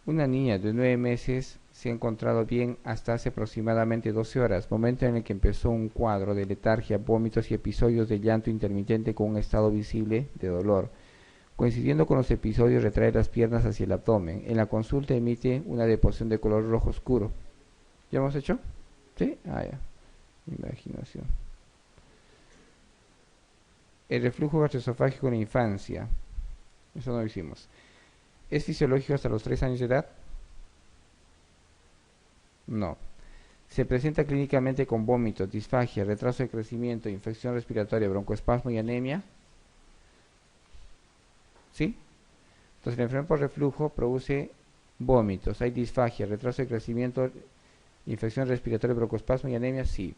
Una niña de 9 meses se ha encontrado bien hasta hace aproximadamente 12 horas, momento en el que empezó un cuadro de letargia, vómitos y episodios de llanto intermitente con un estado visible de dolor. Coincidiendo con los episodios, retrae las piernas hacia el abdomen. En la consulta emite una deposición de color rojo oscuro. ¿Ya hemos hecho? ¿Sí? Ah, ya. Imaginación. El reflujo gastroesofágico en la infancia. Eso no lo hicimos. ¿Es fisiológico hasta los 3 años de edad? No. Se presenta clínicamente con vómitos, disfagia, retraso de crecimiento, infección respiratoria, broncoespasmo y anemia. ¿Sí? Entonces la enfermedad por reflujo produce vómitos, hay disfagia, retraso de crecimiento, infección respiratoria, broncoespasmo y anemia, sí.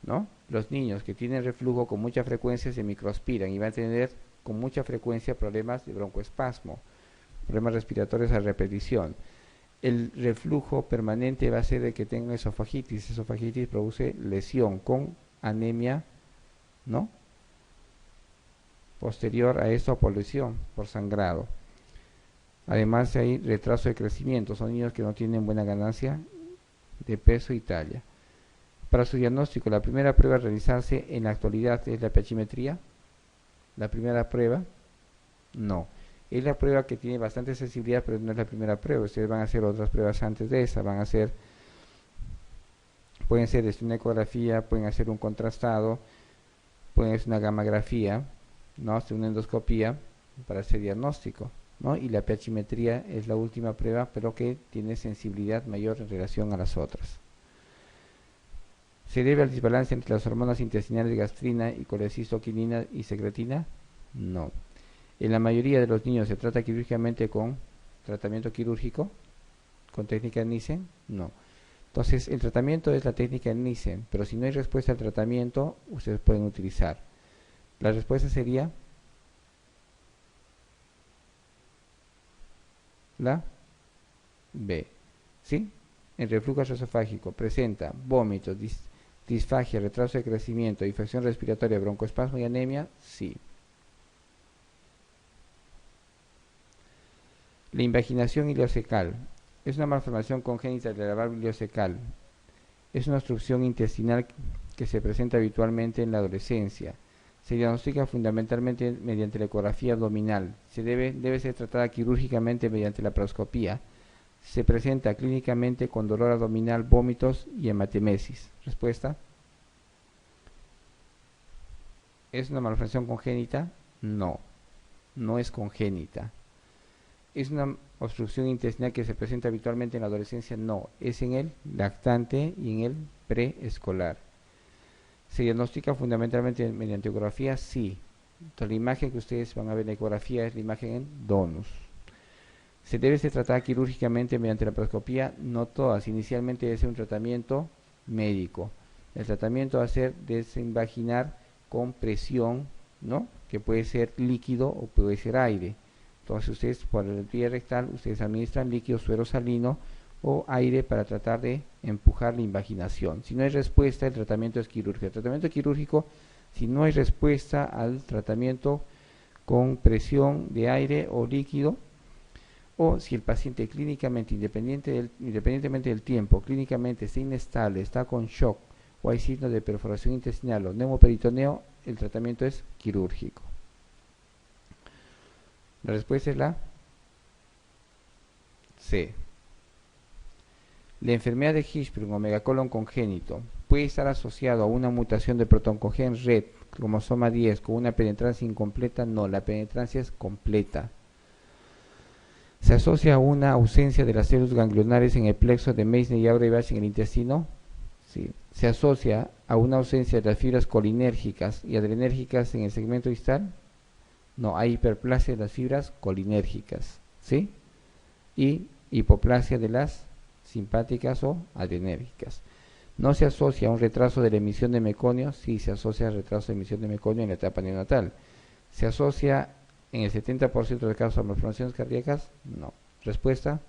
¿No? Los niños que tienen reflujo con mucha frecuencia se microaspiran y van a tener con mucha frecuencia problemas de broncoespasmo, problemas respiratorios a repetición. El reflujo permanente va a ser de que tengan esofagitis. Esofagitis produce lesión con anemia, ¿no? Posterior a esto por lesión, por sangrado. Además hay retraso de crecimiento, son niños que no tienen buena ganancia de peso y talla. Para su diagnóstico, la primera prueba a realizarse en la actualidad es la pH-metría. La primera prueba, no. Es la prueba que tiene bastante sensibilidad, pero no es la primera prueba. Ustedes van a hacer otras pruebas antes de esa. Van a hacer, pueden ser una ecografía, pueden hacer un contrastado, pueden hacer una gammagrafía, ¿no? Hacer una endoscopía para hacer diagnóstico, ¿no? Y la pH-metría es la última prueba, pero que tiene sensibilidad mayor en relación a las otras. ¿Se debe al desbalance entre las hormonas intestinales gastrina y colecistoquinina y secretina? No. En la mayoría de los niños se trata quirúrgicamente con tratamiento quirúrgico, con técnica Nissen, no. Entonces el tratamiento es la técnica Nissen, pero si no hay respuesta al tratamiento, ustedes pueden utilizar. La respuesta sería la B. ¿Sí? El reflujo gastroesofágico presenta vómitos, disfagia, retraso de crecimiento, infección respiratoria, broncoespasmo y anemia, sí. La invaginación ileocecal es una malformación congénita de la válvula ileocecal. Es una obstrucción intestinal que se presenta habitualmente en la adolescencia. Se diagnostica fundamentalmente mediante la ecografía abdominal. Debe ser tratada quirúrgicamente mediante la laparoscopía. Se presenta clínicamente con dolor abdominal, vómitos y hematemesis. Respuesta. ¿Es una malformación congénita? No, no es congénita. ¿Es una obstrucción intestinal que se presenta habitualmente en la adolescencia? No, es en el lactante y en el preescolar. ¿Se diagnostica fundamentalmente mediante ecografía? Sí. Entonces la imagen que ustedes van a ver en la ecografía es la imagen en donus. ¿Se debe ser tratada quirúrgicamente mediante la laparoscopía? No todas. Inicialmente debe ser un tratamiento médico. El tratamiento va a ser desinvaginar con presión, ¿no? Que puede ser líquido o puede ser aire. Entonces ustedes por el vía rectal, ustedes administran líquido suero salino o aire para tratar de empujar la invaginación. Si no hay respuesta, el tratamiento es quirúrgico. El tratamiento quirúrgico, si no hay respuesta al tratamiento con presión de aire o líquido, o si el paciente clínicamente, independientemente del tiempo, clínicamente está inestable, está con shock, o hay signos de perforación intestinal o neumoperitoneo, el tratamiento es quirúrgico. La respuesta es la C. La enfermedad de Hirschsprung o megacolon congénito puede estar asociado a una mutación de protoncogen red, cromosoma 10, con una penetrancia incompleta. No, la penetrancia es completa. ¿Se asocia a una ausencia de las células ganglionares en el plexo de Meissner y Auerbach en el intestino? Sí. ¿Se asocia a una ausencia de las fibras colinérgicas y adrenérgicas en el segmento distal? No, hay hiperplasia de las fibras colinérgicas, ¿sí? Y hipoplasia de las simpáticas o adrenérgicas. ¿No se asocia a un retraso de la emisión de meconio? Sí, se asocia al retraso de emisión de meconio en la etapa neonatal. ¿Se asocia en el 70% de casos a malformaciones cardíacas? No. Respuesta,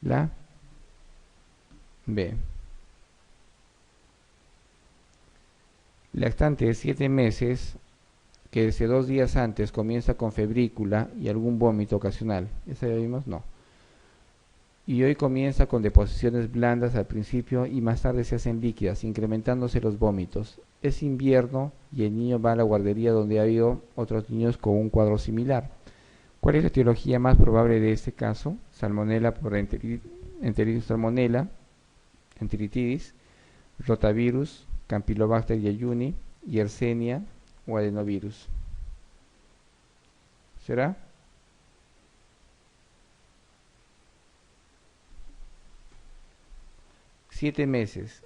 la B. Lactante de 7 meses que desde 2 días antes comienza con febrícula y algún vómito ocasional. ¿Esa ya vimos? No. y hoy comienza con deposiciones blandas al principio y más tarde se hacen líquidas, incrementándose los vómitos. Es invierno y el niño va a la guardería donde ha habido otros niños con un cuadro similar. ¿Cuál es la etiología más probable de este caso? Salmonella por enteritis salmonella, enteritidis, rotavirus, Campylobacter jejuni, Yersinia o adenovirus. ¿Será? Siete meses,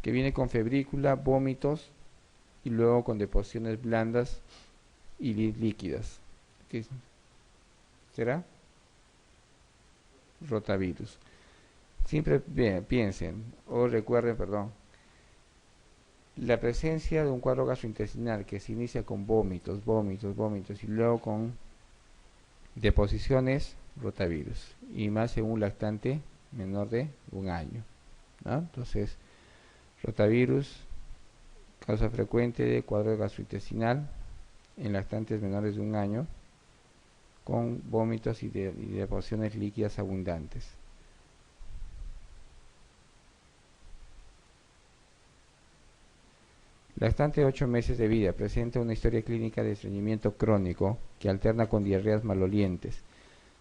que viene con febrícula, vómitos y luego con deposiciones blandas y líquidas. ¿Qué será? Rotavirus. Siempre piensen o recuerden, perdón, la presencia de un cuadro gastrointestinal que se inicia con vómitos y luego con deposiciones, rotavirus, y más en un lactante menor de un año, ¿no? Entonces, rotavirus, causa frecuente de cuadro gastrointestinal en lactantes menores de un año, con vómitos y deposiciones líquidas abundantes. Lactante de 8 meses de vida, presenta una historia clínica de estreñimiento crónico que alterna con diarreas malolientes.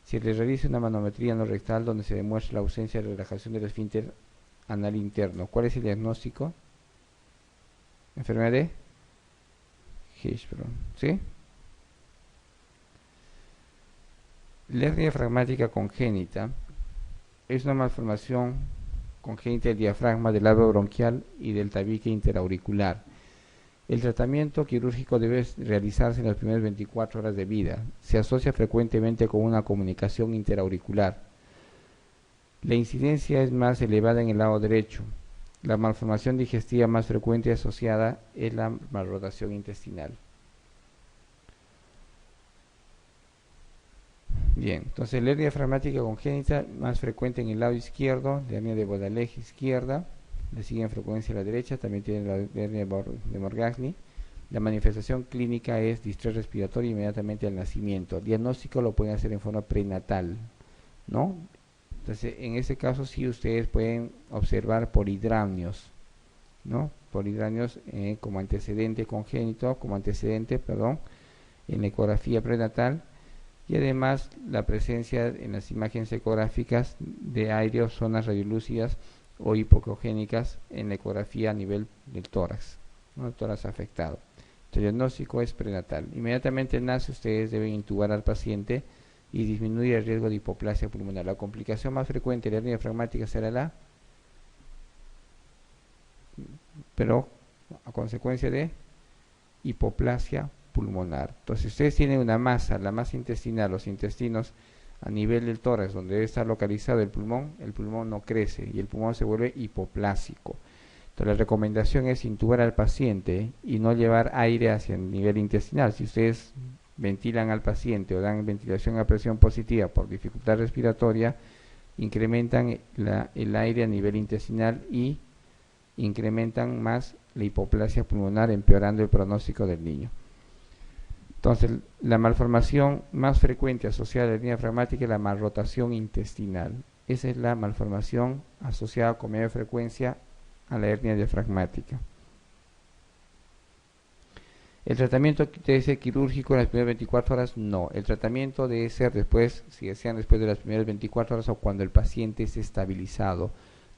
Se le realiza una manometría no rectal donde se demuestra la ausencia de relajación del esfínter anal interno. ¿Cuál es el diagnóstico? Enfermedad de Hirschsprung, ¿sí? La hernia diafragmática congénita es una malformación congénita del diafragma, del labio bronquial y del tabique interauricular. El tratamiento quirúrgico debe realizarse en las primeras 24 horas de vida. Se asocia frecuentemente con una comunicación interauricular. La incidencia es más elevada en el lado derecho. La malformación digestiva más frecuente asociada es la malrotación intestinal. Bien, entonces la hernia diafragmática congénita más frecuente en el lado izquierdo, la hernia de Baudelaire izquierda, le sigue en frecuencia a la derecha, también tiene la hernia de Morgagni. La manifestación clínica es distrés respiratorio inmediatamente al nacimiento. El diagnóstico lo pueden hacer en forma prenatal, ¿no? Entonces, en este caso sí ustedes pueden observar polidramnios, ¿no? Polidramnios como antecedente congénito, en la ecografía prenatal, y además la presencia en las imágenes ecográficas de aire o zonas radiolúcidas o hipocrogénicas en la ecografía a nivel del tórax, ¿no? El tórax afectado. El diagnóstico es prenatal. Inmediatamente nace, ustedes deben intubar al paciente y disminuir el riesgo de hipoplasia pulmonar. La complicación más frecuente de la hernia diafragmática será pero a consecuencia de hipoplasia pulmonar. Entonces, ustedes tienen una masa, la masa intestinal, los intestinos a nivel del tórax, donde debe estar localizado el pulmón no crece y el pulmón se vuelve hipoplásico. Entonces, la recomendación es intubar al paciente y no llevar aire hacia el nivel intestinal. Si ustedes ventilan al paciente o dan ventilación a presión positiva por dificultad respiratoria, incrementan el aire a nivel intestinal y incrementan más la hipoplasia pulmonar, empeorando el pronóstico del niño. Entonces, la malformación más frecuente asociada a la hernia diafragmática es la malrotación intestinal. Esa es la malformación asociada con mayor frecuencia a la hernia diafragmática. ¿El tratamiento debe ser quirúrgico en las primeras 24 horas? No. El tratamiento debe ser después, si desean, después de las primeras 24 horas o cuando el paciente esté estabilizado.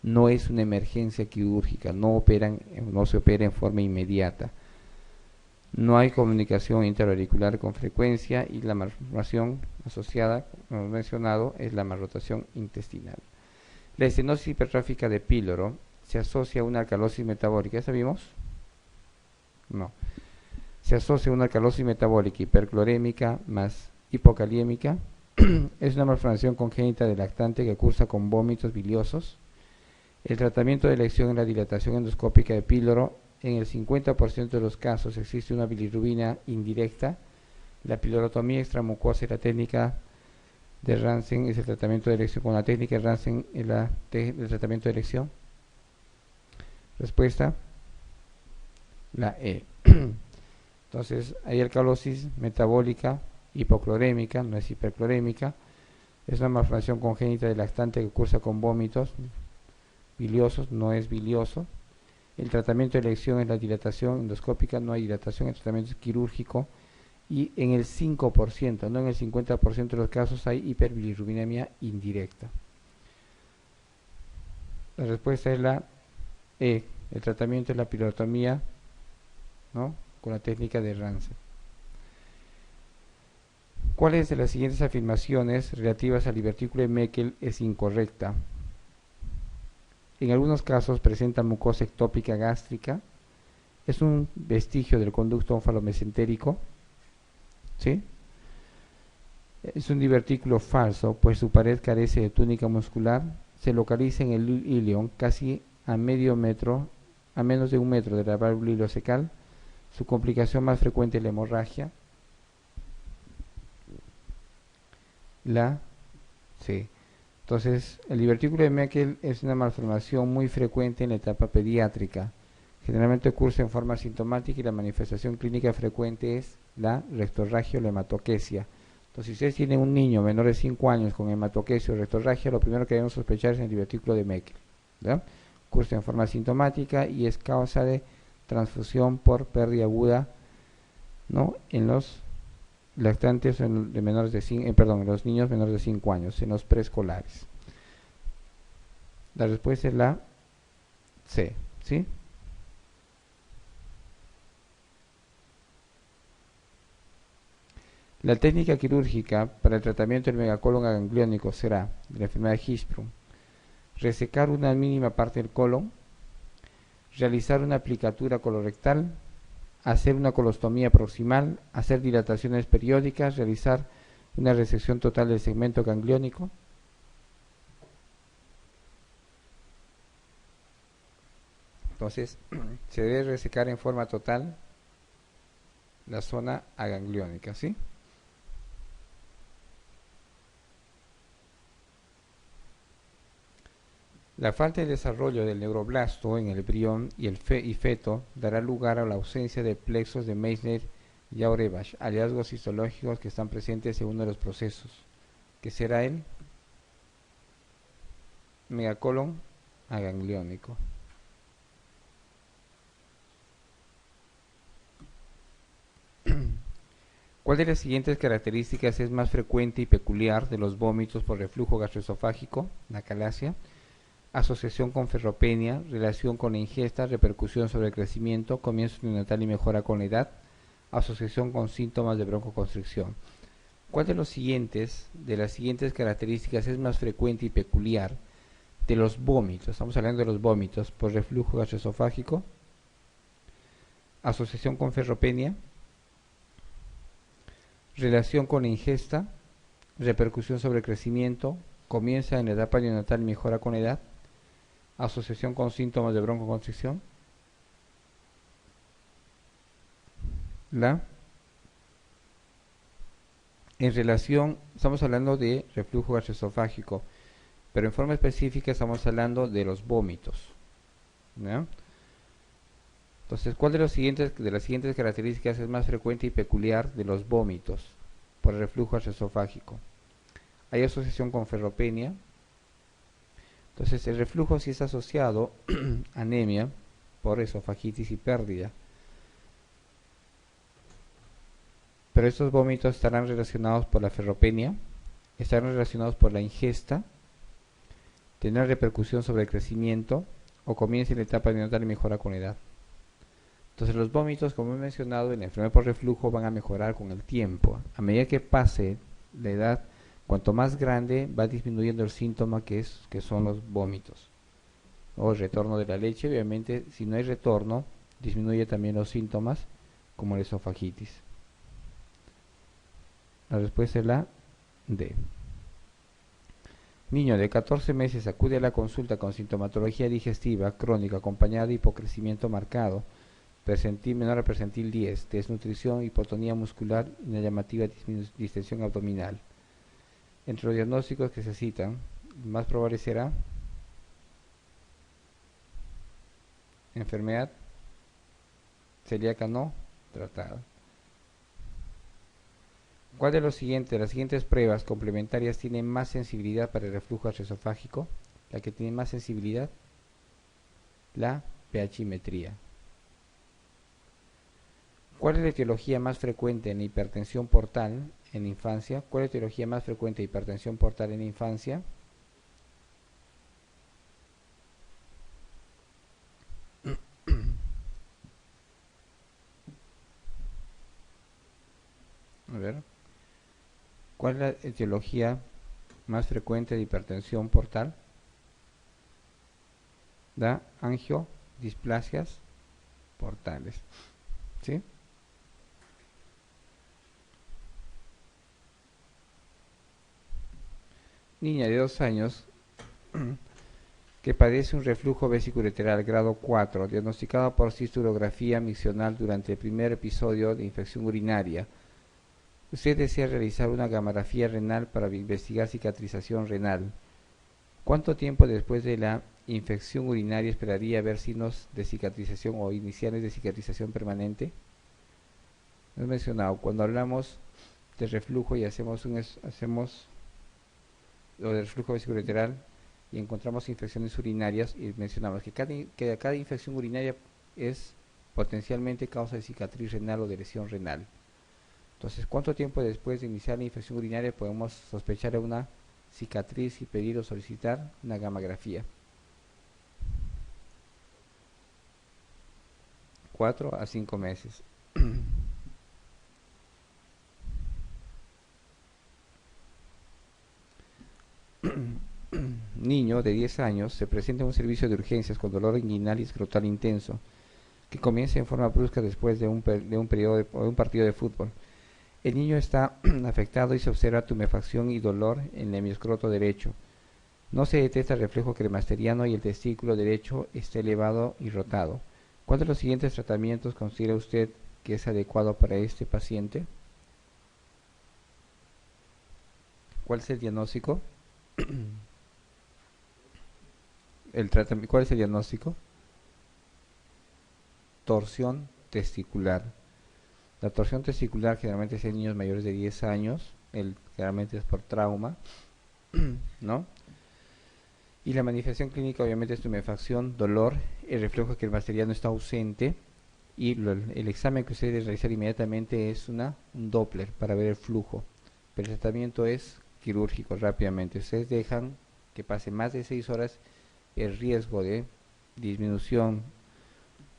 No es una emergencia quirúrgica, no se opera en forma inmediata. No hay comunicación interauricular con frecuencia y la malformación asociada, como hemos mencionado, es la malrotación intestinal. La estenosis hipertrófica de píloro se asocia a una alcalosis metabólica. ¿Ya sabíamos? No. Se asocia a una alcalosis metabólica hiperclorémica más hipocaliémica. Es una malformación congénita del lactante que cursa con vómitos biliosos. El tratamiento de elección es la dilatación endoscópica de píloro. En el 50% de los casos existe una bilirrubina indirecta. La pilorotomía extramucosa y la técnica de Ransen es el tratamiento de elección. Con la técnica de Ransen es el tratamiento de elección. Respuesta, la E. Entonces, hay alcalosis metabólica hipoclorémica, no es hiperclorémica. Es una malformación congénita del lactante que cursa con vómitos biliosos, no es bilioso. El tratamiento de elección es la dilatación endoscópica, no hay dilatación, el tratamiento es quirúrgico y en el 5%, no en el 50% de los casos hay hiperbilirrubinemia indirecta. La respuesta es la E. El tratamiento es la pilotomía, ¿no?, con la técnica de Ramsay. ¿Cuáles de las siguientes afirmaciones relativas al divertículo de Meckel es incorrecta? En algunos casos presenta mucosa ectópica gástrica, es un vestigio del conducto onfalomesentérico, ¿sí? Es un divertículo falso, pues su pared carece de túnica muscular, se localiza en el ilion casi a medio metro, a menos de 1 metro de la válvula ileocecal. Su complicación más frecuente es la hemorragia. La C. Entonces, el divertículo de Meckel es una malformación muy frecuente en la etapa pediátrica. Generalmente cursa en forma asintomática y la manifestación clínica frecuente es la rectorragia o la hematoquesia. Entonces, si ustedes tienen un niño menor de 5 años con hematoquesia o rectorragia, lo primero que debemos sospechar es el divertículo de Meckel, ¿verdad? Cursa en forma asintomática y es causa de transfusión por pérdida aguda, ¿no?, en los lactantes de menores de 5, en los niños menores de 5 años, en los preescolares. La respuesta es la C, ¿sí? La técnica quirúrgica para el tratamiento del megacolon agangliónico será, de la enfermedad de Hirschsprung, resecar una mínima parte del colon, realizar una aplicatura colorectal, hacer una colostomía proximal, hacer dilataciones periódicas, realizar una resección total del segmento gangliónico. Entonces, se debe resecar en forma total la zona agangliónica, ¿sí? La falta de desarrollo del neuroblasto en el embrión y el feto dará lugar a la ausencia de plexos de Meissner y Auerbach, hallazgos histológicos que están presentes en uno de los procesos, que será el megacolon agangliónico. ¿Cuál de las siguientes características es más frecuente y peculiar de los vómitos por reflujo gastroesofágico, la calasia? Asociación con ferropenia, relación con la ingesta, repercusión sobre el crecimiento, comienzo neonatal y mejora con la edad, asociación con síntomas de broncoconstricción. ¿Cuál de las siguientes características es más frecuente y peculiar de los vómitos? Estamos hablando de los vómitos por reflujo gastroesofágico, asociación con ferropenia, relación con la ingesta, repercusión sobre el crecimiento, comienza en la etapa neonatal y mejora con la edad, asociación con síntomas de broncoconstricción. En relación, estamos hablando de reflujo gastroesofágico, pero en forma específica estamos hablando de los vómitos, ¿no? Entonces, ¿cuál de las siguientes características es más frecuente y peculiar de los vómitos por el reflujo gastroesofágico? Hay asociación con ferropenia. Entonces, el reflujo sí está asociado a anemia por esofagitis y pérdida. Pero estos vómitos estarán relacionados por la ferropenia, estarán relacionados por la ingesta, tendrán repercusión sobre el crecimiento o comienza en la etapa neonatal y mejora con la edad. Entonces los vómitos, como he mencionado, en la enfermedad por reflujo van a mejorar con el tiempo. A medida que pase la edad, cuanto más grande va disminuyendo el síntoma que son los vómitos. O el retorno de la leche, obviamente, si no hay retorno, disminuye también los síntomas como la esofagitis. La respuesta es la D. Niño de 14 meses acude a la consulta con sintomatología digestiva crónica acompañada de hipocrecimiento marcado, percentil menor a percentil 10, desnutrición, hipotonía muscular y una llamativa distensión abdominal. Entre los diagnósticos que se citan, el más probable será enfermedad celíaca no tratada. ¿Cuál de las siguientes pruebas complementarias tiene más sensibilidad para el reflujo gastroesofágico? La que tiene más sensibilidad, la pHimetría. ¿Cuál es la etiología más frecuente en hipertensión portal en la infancia? ¿Cuál es la etiología más frecuente de hipertensión portal en la infancia? A ver, ¿cuál es la etiología más frecuente de hipertensión portal? Da angiodisplasias portales. ¿Sí? Niña de 2 años que padece un reflujo vesiculolateral grado 4, diagnosticada por cistulografía miccional durante el primer episodio de infección urinaria. Usted desea realizar una gamografía renal para investigar cicatrización renal. ¿Cuánto tiempo después de la infección urinaria esperaría ver signos de cicatrización o iniciales de cicatrización permanente? Lo he mencionado, cuando hablamos de reflujo y hacemos lo del reflujo vesiculateral y encontramos infecciones urinarias y mencionamos que cada infección urinaria es potencialmente causa de cicatriz renal o de lesión renal. Entonces, ¿cuánto tiempo después de iniciar la infección urinaria podemos sospechar de una cicatriz y pedir o solicitar una gamografía? 4 a 5 meses. Niño de 10 años se presenta en un servicio de urgencias con dolor inguinal y escrotal intenso, que comienza en forma brusca después de un partido de fútbol. El niño está afectado y se observa tumefacción y dolor en el hemiescroto derecho. No se detecta reflejo cremasteriano y el testículo derecho está elevado y rotado. ¿Cuál de los siguientes tratamientos considera usted que es adecuado para este paciente? ¿Cuál es el diagnóstico? ¿Cuál es el diagnóstico? Torsión testicular. La torsión testicular generalmente es en niños mayores de 10 años, generalmente es por trauma, ¿no? Y la manifestación clínica obviamente es tumefacción, dolor, el reflejo cremasteriano está ausente y el examen que usted debe realizar inmediatamente es un Doppler para ver el flujo. Pero el tratamiento es quirúrgico rápidamente. Ustedes dejan que pase más de 6 horas, el riesgo de disminución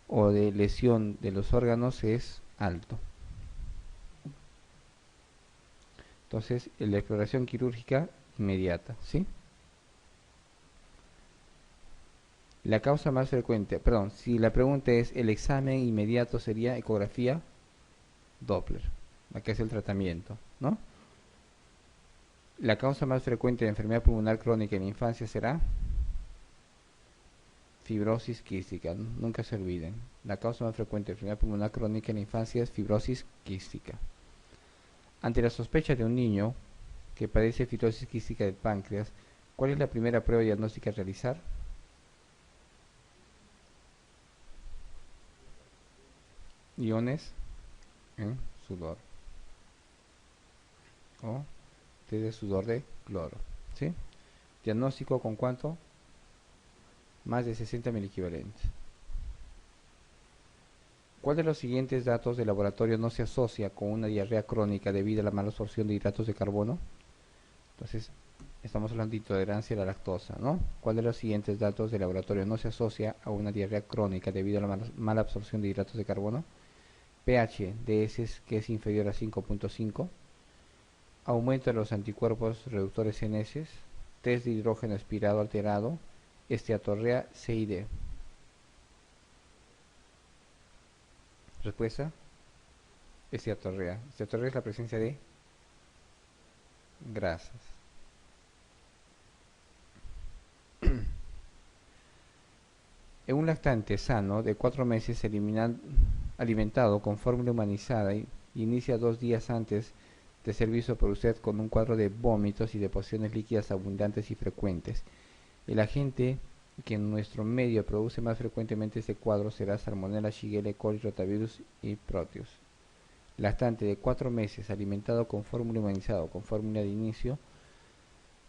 o de lesión de los órganos es alto. Entonces, la exploración quirúrgica inmediata, ¿sí? La causa más frecuente, perdón, si la pregunta es el examen inmediato sería ecografía Doppler, acá es el tratamiento, ¿no? La causa más frecuente de enfermedad pulmonar crónica en la infancia será fibrosis quística, nunca se olviden. La causa más frecuente de enfermedad pulmonar crónica en la infancia es fibrosis quística. Ante la sospecha de un niño que padece fibrosis quística del páncreas, ¿cuál es la primera prueba diagnóstica a realizar? Iones en sudor o test de sudor de cloro, ¿sí? Diagnóstico con ¿cuánto? Más de 60 miliequivalentes. ¿Cuál de los siguientes datos de laboratorio no se asocia con una diarrea crónica debido a la mala absorción de hidratos de carbono? Entonces, estamos hablando de intolerancia a la lactosa, ¿no? ¿Cuál de los siguientes datos de laboratorio no se asocia a una diarrea crónica debido a la mala absorción de hidratos de carbono? pH de heces que es inferior a 5.5, aumento de los anticuerpos reductores en heces, test de hidrógeno expirado alterado, esteatorrea CID. Respuesta: esteatorrea. Esteatorrea es la presencia de grasas. En un lactante sano de 4 meses alimentado con fórmula humanizada inicia 2 días antes de ser visto por usted con un cuadro de vómitos y deposiciones líquidas abundantes y frecuentes. El agente que en nuestro medio produce más frecuentemente este cuadro será Salmonella, Shigella, E. coli, Rotavirus y Proteus. lactante de 4 meses alimentado con fórmula humanizada o con fórmula de inicio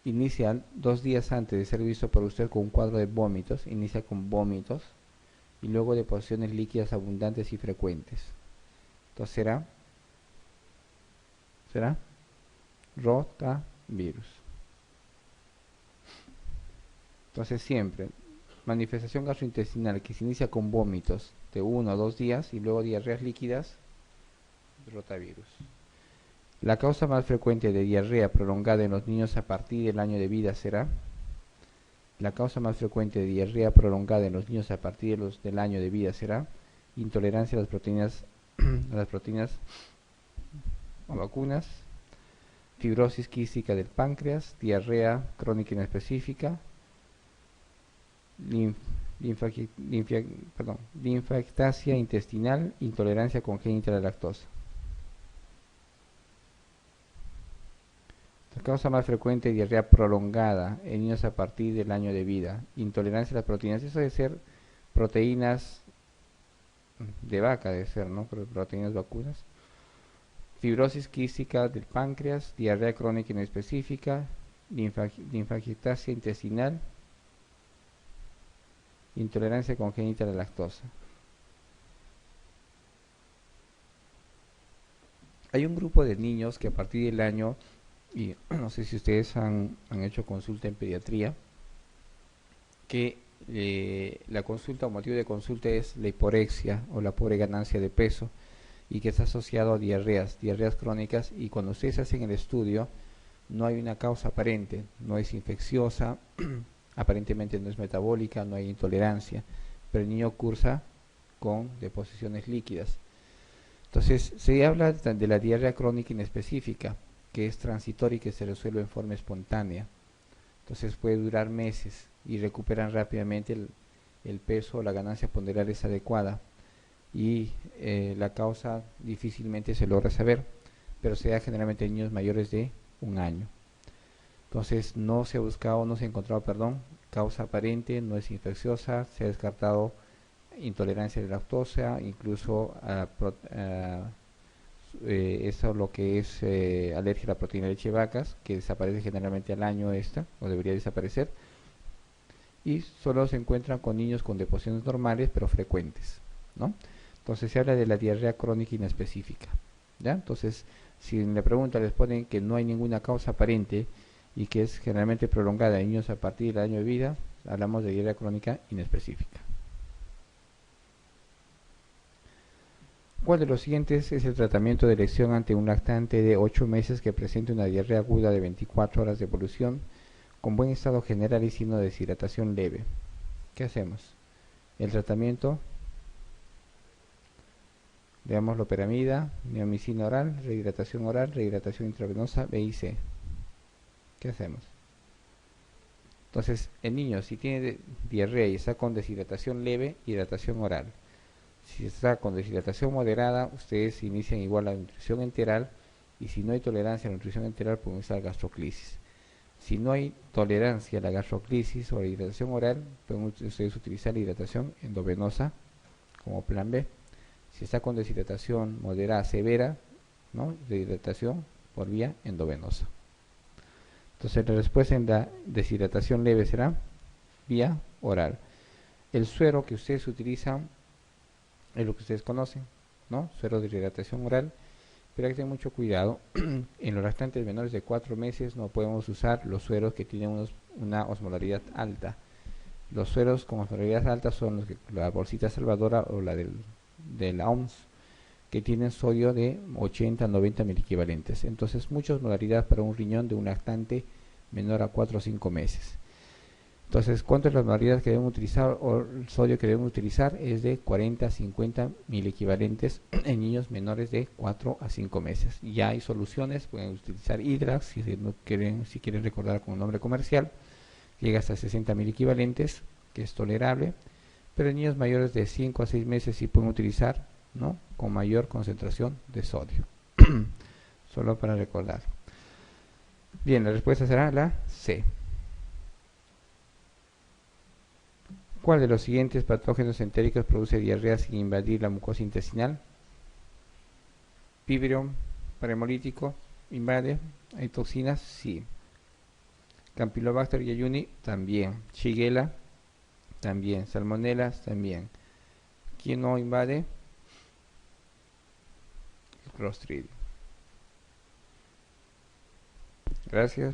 inicial 2 días antes de ser visto por usted con un cuadro de vómitos, inicia con vómitos y luego deposiciones líquidas abundantes y frecuentes. Entonces será rotavirus. Entonces siempre, manifestación gastrointestinal que se inicia con vómitos de 1 a 2 días y luego diarreas líquidas, rotavirus. La causa más frecuente de diarrea prolongada en los niños a partir del año de vida será. La causa más frecuente de diarrea prolongada en los niños a partir del año de vida será intolerancia a las proteínas, o vacunas, fibrosis quística del páncreas, diarrea crónica inespecífica, linfaectasia intestinal, intolerancia congénita a la lactosa. La causa más frecuente de diarrea prolongada en niños a partir del año de vida, intolerancia a las proteínas, eso debe ser proteínas de vaca, debe ser, ¿no? Proteínas vacunas. Fibrosis quística del páncreas, diarrea crónica inespecífica, linfaectasia intestinal, intolerancia congénita a la lactosa. Hay un grupo de niños que a partir del año, y no sé si ustedes han hecho consulta en pediatría, que la consulta o motivo de consulta es la hiporexia o la pobre ganancia de peso y que está asociado a diarreas crónicas, y cuando ustedes hacen el estudio no hay una causa aparente, no es infecciosa, aparentemente no es metabólica, no hay intolerancia, pero el niño cursa con deposiciones líquidas. Entonces se habla de la diarrea crónica inespecífica, que es transitoria y que se resuelve en forma espontánea. Entonces puede durar meses y recuperan rápidamente el peso o la ganancia ponderal es adecuada, y la causa difícilmente se logra saber, pero se da generalmente en niños mayores de 1 año. Entonces no se ha buscado, no se ha encontrado, causa aparente, no es infecciosa, se ha descartado intolerancia a la lactosa, incluso eso lo que es alergia a la proteína de leche de vacas, que desaparece generalmente al año o debería desaparecer, y solo se encuentran con niños con deposiciones normales pero frecuentes, ¿no? Entonces se habla de la diarrea crónica inespecífica, ¿ya? Entonces, si en la pregunta les ponen que no hay ninguna causa aparente y que es generalmente prolongada en niños a partir del año de vida, hablamos de diarrea crónica inespecífica. ¿Cuál de los siguientes es el tratamiento de elección ante un lactante de 8 meses que presente una diarrea aguda de 24 horas de evolución con buen estado general y signo de deshidratación leve? ¿Qué hacemos? El tratamiento, veamos loperamida, neomicina oral, rehidratación intravenosa, BIC. ¿Qué hacemos? Entonces, el niño, si tiene diarrea y está con deshidratación leve, hidratación oral. Si está con deshidratación moderada, ustedes inician igual la nutrición enteral, y si no hay tolerancia a la nutrición enteral, pueden usar gastroclisis. Si no hay tolerancia a la gastroclisis o la hidratación oral, pueden ustedes utilizar la hidratación endovenosa como plan B. Si está con deshidratación moderada severa, ¿no?, de hidratación por vía endovenosa. Entonces la respuesta en la deshidratación leve será vía oral. El suero que ustedes utilizan es lo que ustedes conocen, ¿no? Suero de hidratación oral, pero hay que tener mucho cuidado. En los lactantes menores de 4 meses no podemos usar los sueros que tienen una osmolaridad alta. Los sueros con osmolaridad alta son la bolsita salvadora o la de la OMS, que tienen sodio de 80 a 90 miliequivalentes. Entonces, mucha osmolaridad para un riñón de un lactante menor a 4 o 5 meses. Entonces, ¿cuánto es la osmolaridad que deben utilizar, o el sodio que deben utilizar? Es de 40 a 50 miliequivalentes en niños menores de 4 a 5 meses. Ya hay soluciones, pueden utilizar Hidrax, si quieren recordar con un nombre comercial, llega hasta 60 miliequivalentes, que es tolerable, pero en niños mayores de 5 a 6 meses sí pueden utilizar, ¿no?, con mayor concentración de sodio. Solo para recordar. Bien, la respuesta será la C. ¿Cuál de los siguientes patógenos entéricos produce diarrea sin invadir la mucosa intestinal? Vibrio parahemolítico invade. ¿Hay toxinas? Sí. Campylobacter jejuni también. Shigella también. Salmonelas también. ¿Quién no invade? El Clostridium. Gracias.